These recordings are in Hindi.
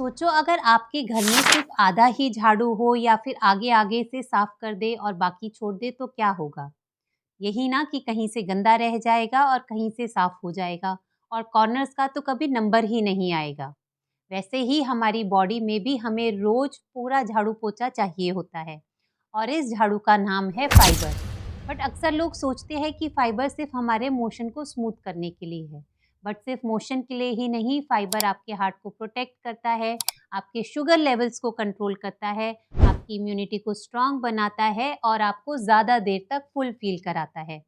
सोचो अगर आपके घर में सिर्फ आधा ही झाड़ू हो या फिर आगे आगे से साफ कर दे और बाकी छोड़ दे तो क्या होगा। यही ना कि कहीं से गंदा रह जाएगा और कहीं से साफ हो जाएगा और कॉर्नर्स का तो कभी नंबर ही नहीं आएगा। वैसे ही हमारी बॉडी में भी हमें रोज पूरा झाड़ू पोछा चाहिए होता है और इस झाड़ू का नाम है फाइबर। बट अक्सर लोग सोचते हैं कि फाइबर सिर्फ हमारे मोशन को स्मूथ करने के लिए है। बट सिर्फ मोशन के लिए ही नहीं, फाइबर आपके हार्ट को प्रोटेक्ट करता है, आपके शुगर लेवल्स को कंट्रोल करता है, आपकी इम्यूनिटी को स्ट्रांग बनाता है और आपको ज़्यादा देर तक फुल फील कराता है।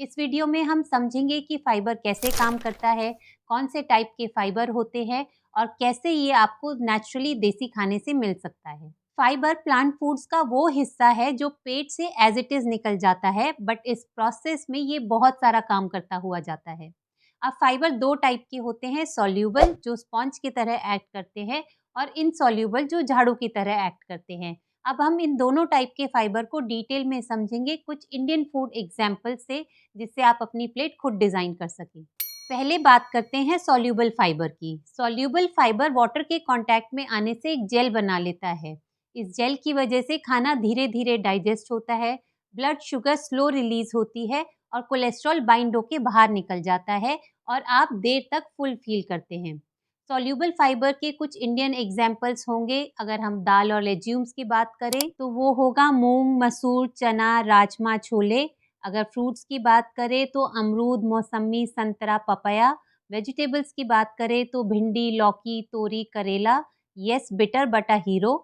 इस वीडियो में हम समझेंगे कि फाइबर कैसे काम करता है, कौन से टाइप के फाइबर होते हैं और कैसे ये आपको नेचुरली देसी खाने से मिल सकता है। फाइबर प्लांट फूड्स का वो हिस्सा है जो पेट से एज इट इज निकल जाता है, बट इस प्रोसेस में ये बहुत सारा काम करता हुआ जाता है। अब फाइबर दो टाइप के होते हैं, सॉल्यूबल जो स्पॉन्ज की तरह एक्ट करते हैं और इनसॉल्यूबल जो झाड़ू की तरह एक्ट करते हैं। अब हम इन दोनों टाइप के फाइबर को डिटेल में समझेंगे कुछ इंडियन फूड एग्जाम्पल से, जिससे आप अपनी प्लेट खुद डिजाइन कर सकें। पहले बात करते हैं सॉल्यूबल फाइबर की। सॉल्यूबल फाइबर वाटर के कांटेक्ट में आने से एक जेल बना लेता है। इस जेल की वजह से खाना धीरे धीरे डाइजेस्ट होता है, ब्लड शुगर स्लो रिलीज होती है और कोलेस्ट्रॉल बाइंड होके बाहर निकल जाता है और आप देर तक फुल फील करते हैं। सॉल्यूबल फाइबर के कुछ इंडियन एग्जाम्पल्स होंगे। अगर हम दाल और लेज्यूम्स की बात करें तो वो होगा मूंग, मसूर, चना, राजमा, छोले। अगर फ्रूट्स की बात करें तो अमरूद, मौसमी, संतरा, पपाया। वेजिटेबल्स की बात करें तो भिंडी, लौकी, तोरी, करेला। यस बिटर बटा हीरो।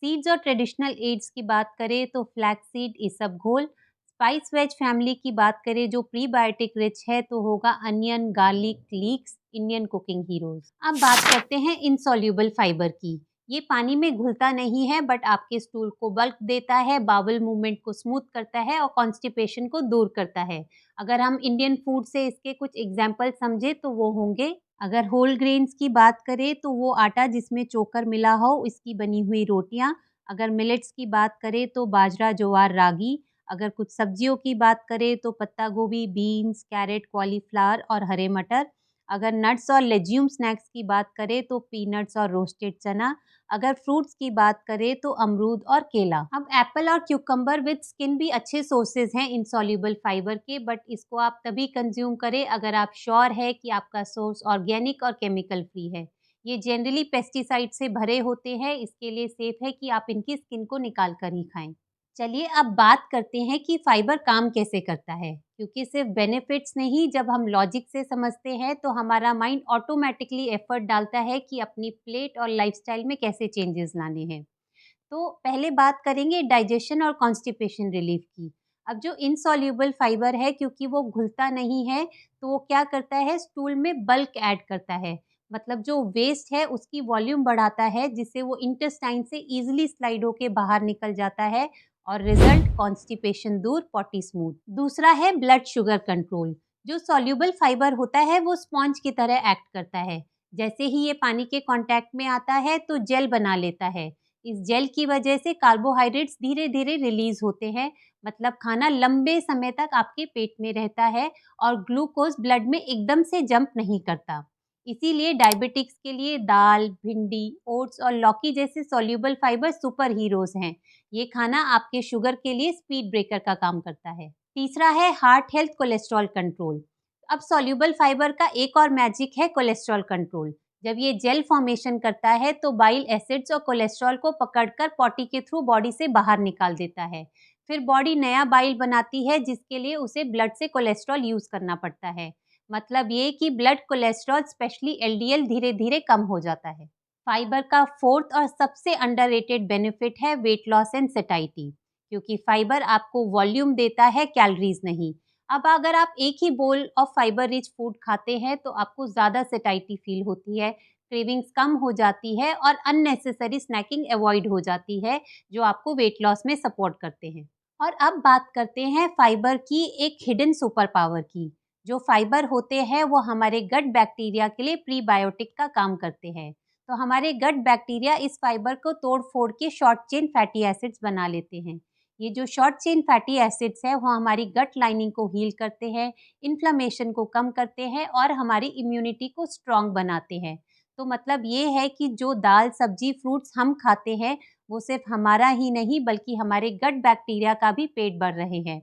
सीड्स और ट्रेडिशनल एड्स की बात करें तो फ्लैक्स सीड, इसबगोल। स्पाइस वेज फैमिली की बात करें जो प्रीबायोटिक रिच है तो होगा onion, garlic, leaks, Indian cooking heroes. अब बात करते हैं इनसॉल्यूबल फाइबर की। ये पानी में घुलता नहीं है बट आपके स्टूल को बल्क देता है, बाउल मूवमेंट को स्मूथ करता है और कॉन्स्टिपेशन को दूर करता है। अगर हम इंडियन फूड से इसके कुछ एग्जाम्पल समझे तो वो होंगे, अगर होल ग्रेन्स की बात करें तो वो आटा जिसमें चोकर मिला हो, इसकी बनी हुई रोटियां। अगर मिलेट्स की बात करें तो बाजरा, ज्वार, रागी। अगर कुछ सब्जियों की बात करें तो पत्ता गोभी, बीन्स, कैरेट, कॉलीफ्लावर और हरे मटर। अगर नट्स और लेज्यूम स्नैक्स की बात करें तो पीनट्स और रोस्टेड चना। अगर फ्रूट्स की बात करें तो अमरूद और केला। अब एप्पल और क्यूकम्बर विद स्किन भी अच्छे सोर्सेज हैं इनसॉल्यूबल फाइबर के, बट इसको आप तभी कंज्यूम करें अगर आप श्योर है कि आपका सोर्स ऑर्गेनिक और केमिकल फ्री है। ये जनरली पेस्टिसाइड से भरे होते हैं, इसके लिए सेफ है कि आप इनकी स्किन को निकाल कर ही खाएं। चलिए अब बात करते हैं कि फाइबर काम कैसे करता है, क्योंकि सिर्फ बेनिफिट्स नहीं, जब हम लॉजिक से समझते हैं तो हमारा माइंड ऑटोमेटिकली एफर्ट डालता है कि अपनी प्लेट और लाइफस्टाइल में कैसे चेंजेस लाने हैं। तो पहले बात करेंगे डाइजेशन और कॉन्स्टिपेशन रिलीफ की। अब जो इनसॉल्यूबल फाइबर है, क्योंकि वो घुलता नहीं है तो वो क्या करता है, स्टूल में बल्क ऐड करता है। मतलब जो वेस्ट है उसकी वॉल्यूम बढ़ाता है, जिससे वो इंटेस्टाइन से इजीली स्लाइड होके बाहर निकल जाता है और रिजल्ट कॉन्स्टिपेशन दूर, पॉटी स्मूथ। दूसरा है ब्लड शुगर कंट्रोल। जो सॉल्यूबल फाइबर होता है वो स्पॉन्ज की तरह एक्ट करता है। जैसे ही ये पानी के कांटेक्ट में आता है तो जेल बना लेता है। इस जेल की वजह से कार्बोहाइड्रेट्स धीरे धीरे रिलीज होते हैं, मतलब खाना लंबे समय तक आपके पेट में रहता है और ग्लूकोज ब्लड में एकदम से जंप नहीं करता। इसीलिए डायबिटिक्स के लिए दाल, भिंडी, ओट्स और लौकी जैसे सॉल्यूबल फाइबर सुपर हीरोज हैं। ये खाना आपके शुगर के लिए स्पीड ब्रेकर का काम करता है। तीसरा है हार्ट हेल्थ, कोलेस्ट्रॉल कंट्रोल। अब सॉल्यूबल फाइबर का एक और मैजिक है कोलेस्ट्रॉल कंट्रोल। जब ये जेल फॉर्मेशन करता है तो बाइल एसिड्स और कोलेस्ट्रॉल को पकड़कर पॉटी के थ्रू बॉडी से बाहर निकाल देता है। फिर बॉडी नया बाइल बनाती है, जिसके लिए उसे ब्लड से कोलेस्ट्रॉल यूज करना पड़ता है। मतलब ये कि ब्लड कोलेस्ट्रॉल, स्पेशली एलडीएल, धीरे धीरे कम हो जाता है। फाइबर का फोर्थ और सबसे अंडररेटेड बेनिफिट है वेट लॉस एंड सेटाइटी, क्योंकि फाइबर आपको वॉल्यूम देता है, कैलोरीज नहीं। अब अगर आप एक ही bowl of fibre rich food खाते हैं तो आपको ज़्यादा सेटाइटी फील होती है, क्रेविंग्स कम हो जाती है और अननेसेसरी स्नैकिंग अवॉइड हो जाती है, जो आपको वेट लॉस में सपोर्ट करते हैं। और अब बात करते हैं फाइबर की एक हिडन सुपर पावर की। जो फाइबर होते हैं वो हमारे गट बैक्टीरिया के लिए प्रीबायोटिक का काम करते हैं। तो हमारे गट बैक्टीरिया इस फाइबर को तोड़ फोड़ के शॉर्ट चेन फैटी एसिड्स बना लेते हैं। ये जो शॉर्ट चेन फैटी एसिड्स है वो हमारी गट लाइनिंग को हील करते हैं, इन्फ्लेमेशन को कम करते हैं और हमारी इम्यूनिटी को स्ट्रांग बनाते हैं। तो मतलब ये है कि जो दाल, सब्जी, फ्रूट्स हम खाते हैं, वो सिर्फ हमारा ही नहीं बल्कि हमारे गट बैक्टीरिया का भी पेट भर रहे हैं।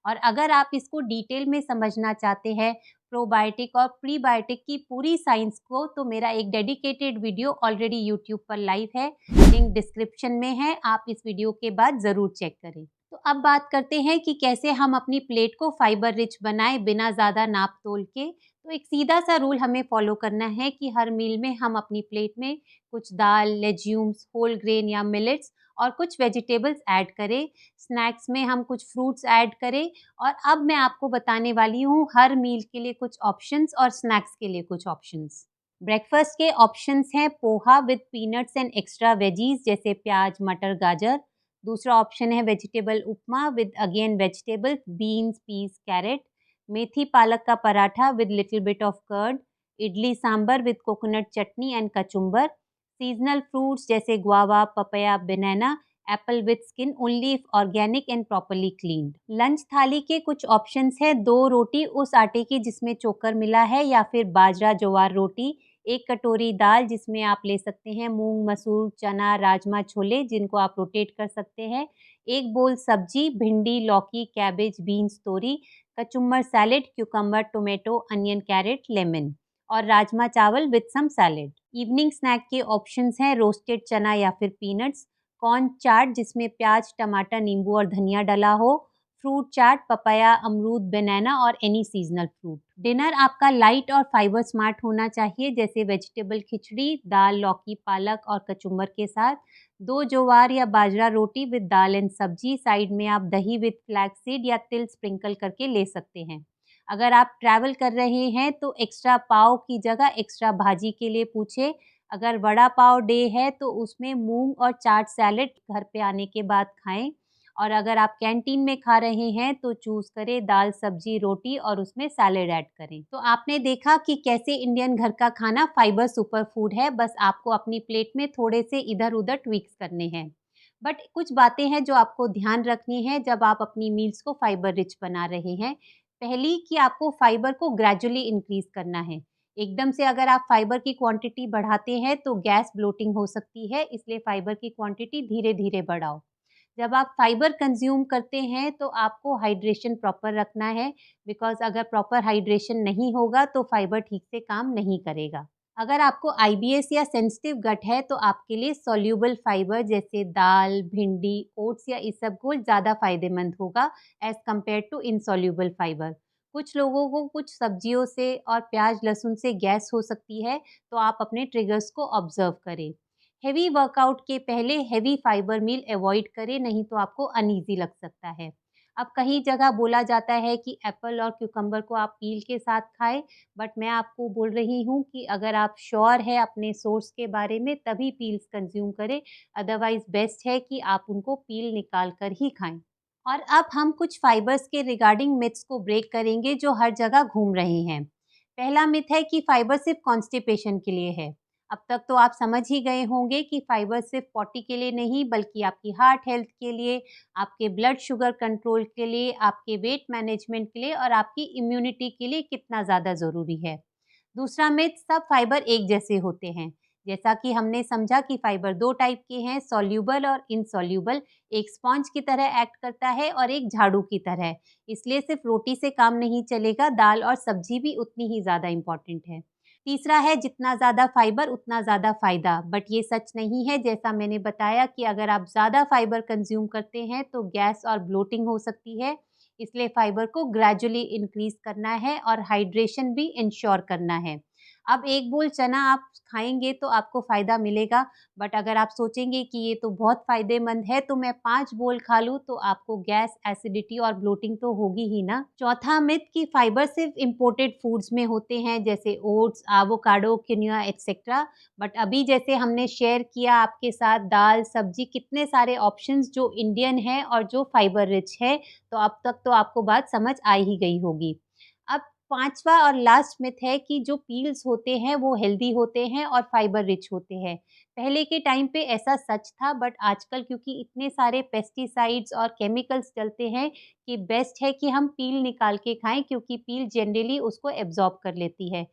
और अगर आप इसको डिटेल में समझना चाहते हैं, प्रोबायोटिक और प्रीबायोटिक की पूरी साइंस को, तो मेरा एक डेडिकेटेड वीडियो ऑलरेडी यूट्यूब पर लाइव है, लिंक डिस्क्रिप्शन में है, आप इस वीडियो के बाद ज़रूर चेक करें। तो अब बात करते हैं कि कैसे हम अपनी प्लेट को फाइबर रिच बनाएं बिना ज़्यादा नाप तोल के। तो एक सीधा सा रूल हमें फॉलो करना है कि हर मील में हम अपनी प्लेट में कुछ दाल, लेज्यूम्स, होल ग्रेन या मिलेट्स और कुछ वेजिटेबल्स ऐड करें। स्नैक्स में हम कुछ फ्रूट्स ऐड करें। और अब मैं आपको बताने वाली हूँ हर मील के लिए कुछ ऑप्शंस और स्नैक्स के लिए कुछ ऑप्शंस। ब्रेकफास्ट के ऑप्शंस हैं poha with peanuts and extra veggies जैसे प्याज, मटर, गाजर। दूसरा ऑप्शन है vegetable upma with again vegetable, beans, peas, carrot. मेथी पालक का paratha with little bit of curd. Idli sambar with coconut chutney and kachumber. Seasonal fruits जैसे guava, papaya, banana, apple with skin only if organic and properly cleaned. Lunch thali के कुछ ऑप्शंस है, 2 रोटी उस आटे की जिसमें चोकर मिला है या फिर बाजरा ज्वार रोटी। 1 कटोरी दाल जिसमें आप ले सकते हैं मूंग, मसूर, चना, राजमा, छोले जिनको आप रोटेट कर सकते हैं। 1 बोल सब्जी, भिंडी, लौकी, कैबेज, बीन्स, तोरी, कचुम्बर salad, cucumber, tomato, onion, carrot, lemon और राजमा चावल with some salad. Evening snack के ऑप्शंस हैं रोस्टेड चना या फिर पीनट्स, कॉर्न चाट जिसमें प्याज, टमाटर, नींबू और धनिया डला हो, फ्रूट चाट, पपाया, अमरूद, बनाना और एनी सीजनल फ्रूट। डिनर आपका लाइट और फाइबर स्मार्ट होना चाहिए जैसे वेजिटेबल खिचड़ी, दाल, लौकी, पालक और कचुम्बर के साथ। 2 ज्वार या बाजरा रोटी विद दाल एंड सब्जी, साइड में आप दही विद फ्लैक्स सीड या तिल स्प्रिंकल करके ले सकते हैं। अगर आप ट्रैवल कर रहे हैं तो एक्स्ट्रा पाव की जगह एक्स्ट्रा भाजी के लिए पूछे। अगर वड़ा पाव डे है तो उसमें मूंग और चाट सैलेड घर पे आने के बाद खाएं। और अगर आप कैंटीन में खा रहे हैं तो चूज करें दाल, सब्जी, रोटी और उसमें सैलेड ऐड करें। तो आपने देखा कि कैसे इंडियन घर का खाना फाइबर सुपर फूड है, बस आपको अपनी प्लेट में थोड़े से इधर उधर ट्विक्स करने हैं। बट कुछ बातें हैं जो आपको ध्यान रखनी है जब आप अपनी मील्स को फाइबर रिच बना रहे हैं। पहली कि आपको फाइबर को ग्रेजुअली इंक्रीज करना है। एकदम से अगर आप फाइबर की क्वांटिटी बढ़ाते हैं तो गैस ब्लोटिंग हो सकती है, इसलिए फाइबर की क्वांटिटी धीरे धीरे बढ़ाओ। जब आप फाइबर कंज्यूम करते हैं तो आपको हाइड्रेशन प्रॉपर रखना है, बिकॉज अगर प्रॉपर हाइड्रेशन नहीं होगा तो फाइबर ठीक से काम नहीं करेगा। अगर आपको आईबीएस या सेंसिटिव गट है तो आपके लिए सॉल्यूबल फाइबर जैसे दाल, भिंडी, ओट्स या इसबगोल ज़्यादा फायदेमंद होगा as compare to insoluble fibre. कुछ लोगों को कुछ सब्जियों से और प्याज लहसुन से गैस हो सकती है, तो आप अपने ट्रिगर्स को ऑब्जर्व करें। हेवी वर्कआउट के पहले हेवी फाइबर मील अवॉइड करें, नहीं तो आपको अनईजी लग सकता है। अब कई जगह बोला जाता है कि एप्पल और क्यूकम्बर को आप पील के साथ खाएं, बट मैं आपको बोल रही हूँ कि अगर आप श्योर है अपने सोर्स के बारे में तभी पील्स कंज्यूम करें, अदरवाइज बेस्ट है कि आप उनको पील निकाल कर ही खाएं। और अब हम कुछ फाइबर्स के रिगार्डिंग मिथ्स को ब्रेक करेंगे जो हर जगह घूम रहे हैं। पहला मिथ है कि फाइबर सिर्फ कॉन्स्टिपेशन के लिए है। अब तक तो आप समझ ही गए होंगे कि फाइबर सिर्फ पॉटी के लिए नहीं बल्कि आपकी हार्ट हेल्थ के लिए, आपके ब्लड शुगर कंट्रोल के लिए, आपके वेट मैनेजमेंट के लिए और आपकी इम्यूनिटी के लिए कितना ज़्यादा ज़रूरी है। दूसरा मिथ, सब फाइबर एक जैसे होते हैं। जैसा कि हमने समझा कि फाइबर 2 टाइप के हैं, सॉल्यूबल और इनसॉल्यूबल। एक स्पॉन्ज की तरह एक्ट करता है और एक झाड़ू की तरह। इसलिए सिर्फ रोटी से काम नहीं चलेगा, दाल और सब्जी भी उतनी ही ज़्यादा इम्पॉर्टेंट है। तीसरा है जितना ज़्यादा फाइबर उतना ज़्यादा फ़ायदा, बट ये सच नहीं है। जैसा मैंने बताया कि अगर आप ज़्यादा फाइबर कंज्यूम करते हैं तो गैस और ब्लोटिंग हो सकती है, इसलिए फाइबर को ग्रेजुअली इंक्रीज करना है और हाइड्रेशन भी इंश्योर करना है। अब 1 बोल चना आप खाएंगे तो आपको फ़ायदा मिलेगा, बट अगर आप सोचेंगे कि ये तो बहुत फ़ायदेमंद है तो मैं 5 बोल खा लूँ तो आपको गैस, एसिडिटी और ब्लोटिंग तो होगी ही ना। चौथा मिथ कि फाइबर सिर्फ इम्पोर्टेड फूड्स में होते हैं जैसे ओट्स, एवोकाडो, किनुआ एक्सेट्रा। बट अभी जैसे हमने शेयर किया आपके साथ दाल, सब्जी, कितने सारे ऑप्शंस जो इंडियन है और जो फाइबर रिच है, तो अब तक तो आपको बात समझ आ ही गई होगी। अब पांचवा और लास्ट मिथ है कि जो पील्स होते हैं वो हेल्दी होते हैं और फाइबर रिच होते हैं। पहले के टाइम पे ऐसा सच था, बट आजकल क्योंकि इतने सारे पेस्टिसाइड्स और केमिकल्स चलते हैं कि बेस्ट है कि हम पील निकाल के खाएं, क्योंकि पील जनरली उसको एब्जॉर्ब कर लेती है।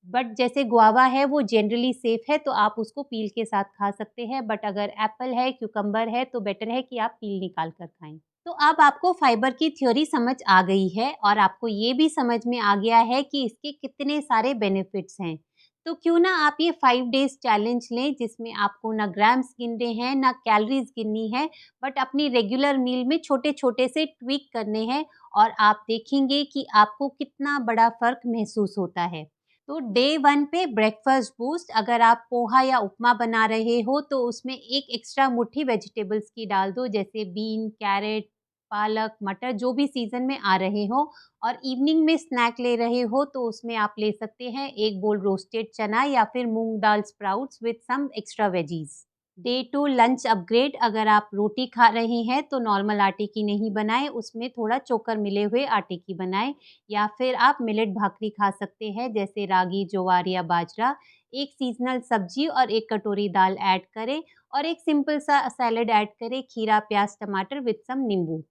बट जैसे गुआवा है वो जनरली सेफ है, तो आप उसको पील के साथ खा सकते हैं, बट अगर एप्पल है, क्यूकम्बर है, तो बेटर है कि आप पील निकाल कर खाएँ। तो अब आपको फाइबर की थ्योरी समझ आ गई है और आपको ये भी समझ में आ गया है कि इसके कितने सारे बेनिफिट्स हैं। तो क्यों ना आप ये 5 डेज़ चैलेंज लें, जिसमें आपको ना ग्राम्स गिनने हैं, ना कैलोरीज़ गिननी है, बट अपनी रेगुलर मील में छोटे-छोटे से ट्वीक करने हैं और आप देखेंगे कि आपको कितना बड़ा फ़र्क महसूस होता है। तो डे 1 पे ब्रेकफास्ट बूस्ट, अगर आप पोहा या उपमा बना रहे हो तो उसमें एक एक्स्ट्रा मुट्ठी वेजिटेबल्स की डाल दो, जैसे बीन, कैरेट, पालक, मटर, जो भी सीज़न में आ रहे हो। और इवनिंग में स्नैक ले रहे हो तो उसमें आप ले सकते हैं 1 बोल रोस्टेड चना या फिर moong dal sprouts with some extra veggies. Day 2 lunch upgrade, अगर आप रोटी खा रहे हैं तो नॉर्मल आटे की नहीं बनाएँ, उसमें थोड़ा चोकर मिले हुए आटे की बनाएँ, या फिर आप मिलेट भाकरी खा सकते हैं, जैसे रागी, ज्वार या बाजरा। एक सीज़नल सब्जी और 1 कटोरी दाल ऐड करें और एक सिंपल सा सैलेड ऐड करें, खीरा, प्याज़, टमाटर विद सम नींबू।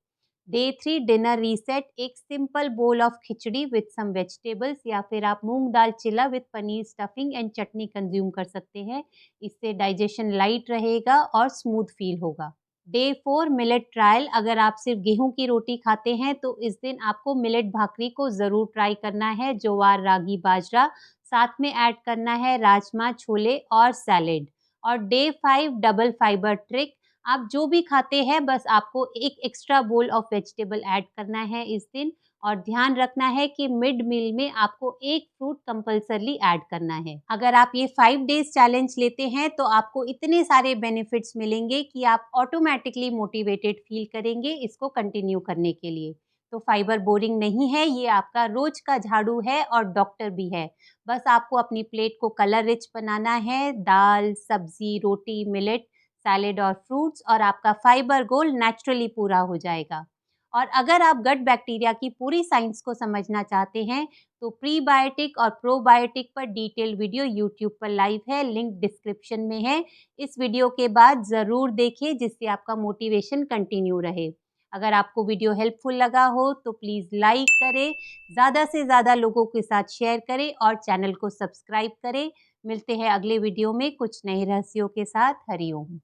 डे 3 डिनर रीसेट, एक simple bowl of khichdi with some vegetables या फिर आप मूँग दाल चिला with paneer stuffing and chutney consume कर सकते हैं। इससे डाइजेशन लाइट रहेगा और स्मूथ फील होगा। डे 4 मिलेट ट्रायल, अगर आप सिर्फ गेहूं की रोटी खाते हैं तो इस दिन आपको मिलेट भाकरी को ज़रूर ट्राई करना है। ज्वार, रागी, बाजरा, साथ में ऐड करना है राजमा, छोले और सैलेड। और डे 5 डबल फाइबर ट्रिक, आप जो भी खाते हैं बस आपको एक extra bowl of vegetable add करना है इस दिन, और ध्यान रखना है कि मिड मील में आपको एक फ्रूट कंपल्सरली ऐड करना है। अगर आप ये 5 डेज़ चैलेंज लेते हैं तो आपको इतने सारे बेनिफिट्स मिलेंगे कि आप ऑटोमैटिकली मोटिवेटेड फील करेंगे इसको कंटिन्यू करने के लिए। तो फाइबर बोरिंग नहीं है, ये आपका रोज का झाड़ू है और डॉक्टर भी है। बस आपको अपनी प्लेट को कलर रिच बनाना है, दाल, सब्जी, रोटी, मिलेट, सैलेड और फ्रूट्स, और आपका फाइबर गोल नेचुरली पूरा हो जाएगा। और अगर आप गट बैक्टीरिया की पूरी साइंस को समझना चाहते हैं तो प्रीबायोटिक और प्रोबायोटिक पर डिटेल्ड वीडियो यूट्यूब पर लाइव है, लिंक डिस्क्रिप्शन में है। इस वीडियो के बाद ज़रूर देखिए, जिससे आपका मोटिवेशन कंटिन्यू रहे। अगर आपको वीडियो हेल्पफुल लगा हो तो प्लीज़ लाइक करें, ज़्यादा से ज़्यादा लोगों के साथ शेयर करें और चैनल को सब्सक्राइब करें। मिलते हैं अगले वीडियो में कुछ नए रहस्यों के साथ। हरि ओम।